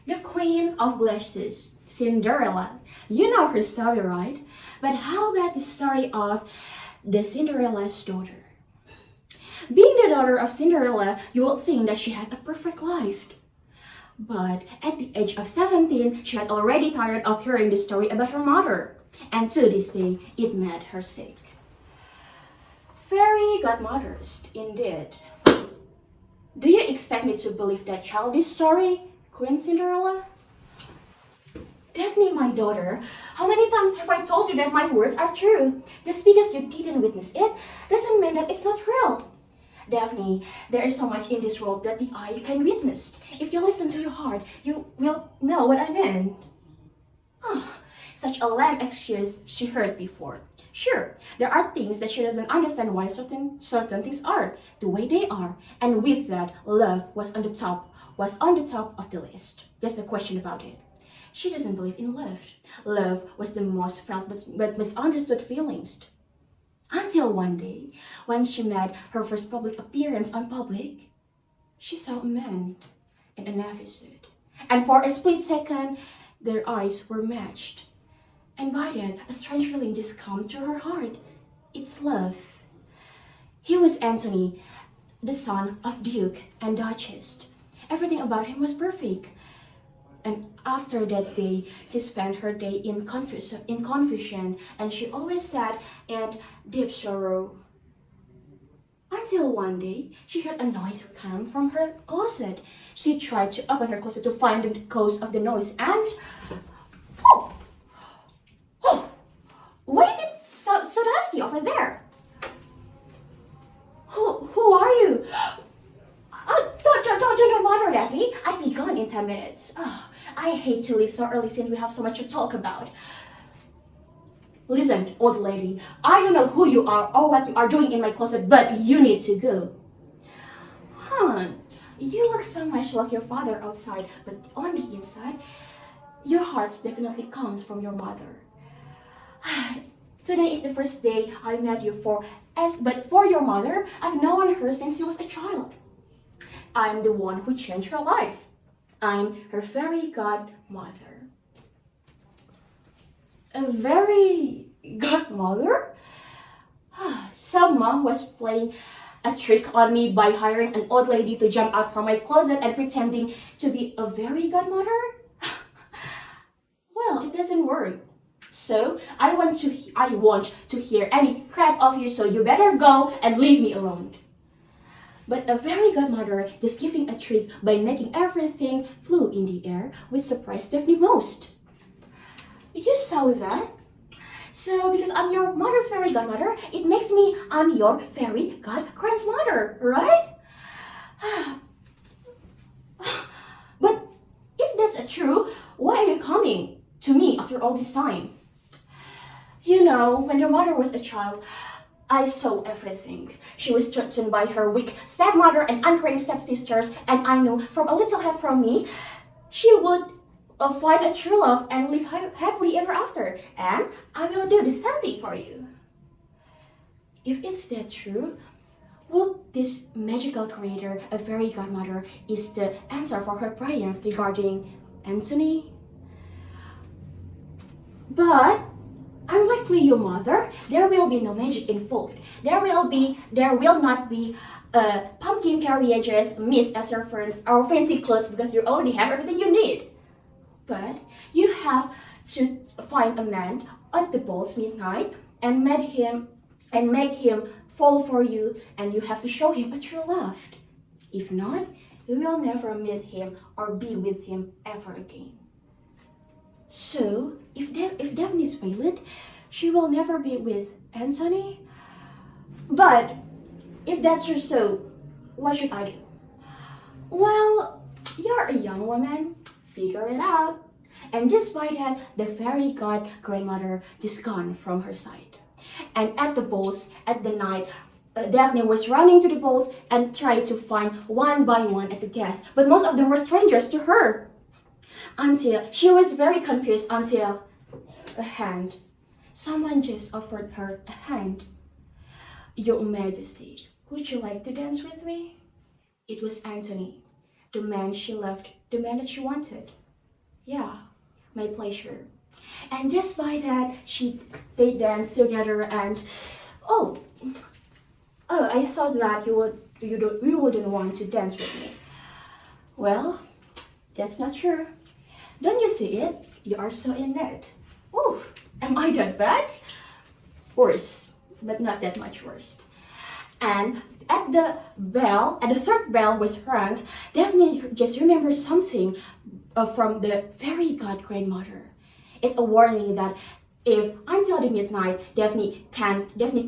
The Queen of Blushes, Cinderella. You know her story, right? But how about the story of the Cinderella's daughter? Being the daughter of Cinderella, you would think that she had a perfect life. But at the age of 17, she had already tired of hearing the story about her mother. And to this day, it made her sick. Fairy godmothers, indeed. Do you expect me to believe that childish story, Queen Cinderella? Daphne, my daughter, how many times have I told you that my words are true? Just because you didn't witness it doesn't mean that it's not real. Daphne, there is so much in this world that the eye can witness. If you listen to your heart, you will know what I mean. Such a lame excuse she heard before. Sure, there are things that she doesn't understand why certain things are the way they are, and with that, love was on the top of the list. Just a question about it. She doesn't believe in love. Love was the most felt but misunderstood feelings. Until one day, when she made her first public appearance on public, she saw a man in an episode. And for a split second, their eyes were matched. And by then, a strange feeling just came to her heart. It's love. He was Anthony, the son of Duke and Duchess. Everything about him was perfect. And after that day, she spent her day in confusion, and she always sat in deep sorrow. Until one day, she heard a noise come from her closet. She tried to open her closet to find the cause of the noise, and why is it so dusty over there? Who are you? Don't bother, Daphne. I'll be gone in 10 minutes. I hate to leave so early since we have so much to talk about. Listen, old lady, I don't know who you are or what you are doing in my closet, but you need to go. You look so much like your father outside, but on the inside, your heart definitely comes from your mother. Today is the first day I met you but for your mother, I've known her since she was a child. I'm the one who changed her life. I'm her fairy godmother. A fairy godmother? Some mom was playing a trick on me by hiring an old lady to jump out from my closet and pretending to be a fairy godmother? Well, it doesn't work. So, I want to hear any crap of you, so you better go and leave me alone. But a fairy godmother just giving a trick by making everything flew in the air, which surprised Daphne most. You saw that? So, because I'm your mother's fairy godmother, it makes me I'm your fairy grandmother, right? But if that's true, why are you coming to me after all this time? You know, when your mother was a child, I saw everything. She was threatened by her weak stepmother and uncaring stepsisters, and I knew from a little help from me, she would find a true love and live happily ever after. And I will do the same thing for you. If it's that true, would this magical creator, a fairy godmother, is the answer for her prayer regarding Anthony? But unlikely, your mother, there will be no magic involved. There will not be pumpkin carriages, mist as servants, or fancy clothes because you already have everything you need. But you have to find a man at the ball's midnight and make him fall for you, and you have to show him a true love. If not, you will never meet him or be with him ever again. So, if Daphne is failed, she will never be with Anthony. But if that's so, what should I do? Well, you're a young woman. Figure it out. And just by that, the fairy grandmother just gone from her side. And at the balls, at the night, Daphne was running to the balls and tried to find one by one at the guests, but most of them were strangers to her. Until she was very confused until a hand. Someone just offered her a hand. Your Majesty, would you like to dance with me? It was Anthony, the man she loved, the man that she wanted. Yeah, my pleasure. And just by that, they danced together and oh, I thought that you wouldn't want to dance with me. Well, that's not true. Don't you see it? You are so in it. Oh, am I that bad? Worse, but not that much worse. And at the third bell was rung, Daphne just remembers something from the fairy god grandmother. It's a warning that if until the midnight Daphne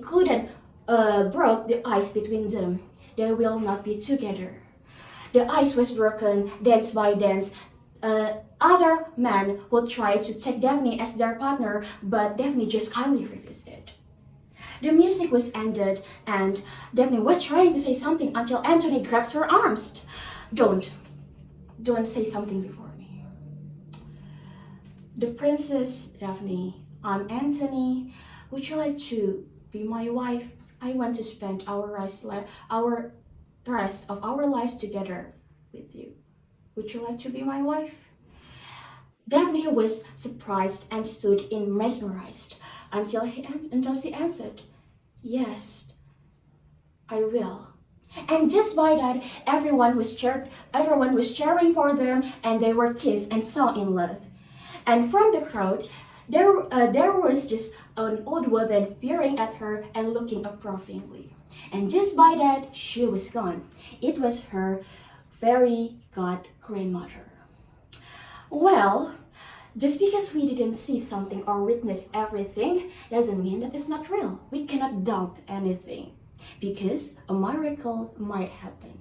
couldn't broke the ice between them, they will not be together. The ice was broken dance by dance. Other men would try to take Daphne as their partner, but Daphne just kindly refused it. The music was ended, and Daphne was trying to say something until Anthony grabs her arms. Don't, don't say something before me. The princess, Daphne, I'm Anthony. Would you like to be my wife? I want to spend our rest of our lives together with you. Would you like to be my wife? Daphne was surprised and stood in mesmerized until she answered, "Yes, I will." And just by that, everyone was cheering for them, and they were kissed and so in love. And from the crowd, there was just an old woman peering at her and looking approvingly. And just by that, she was gone. It was her fairy god grandmother. Well, just because we didn't see something or witness everything doesn't mean that it's not real. We cannot doubt anything because a miracle might happen.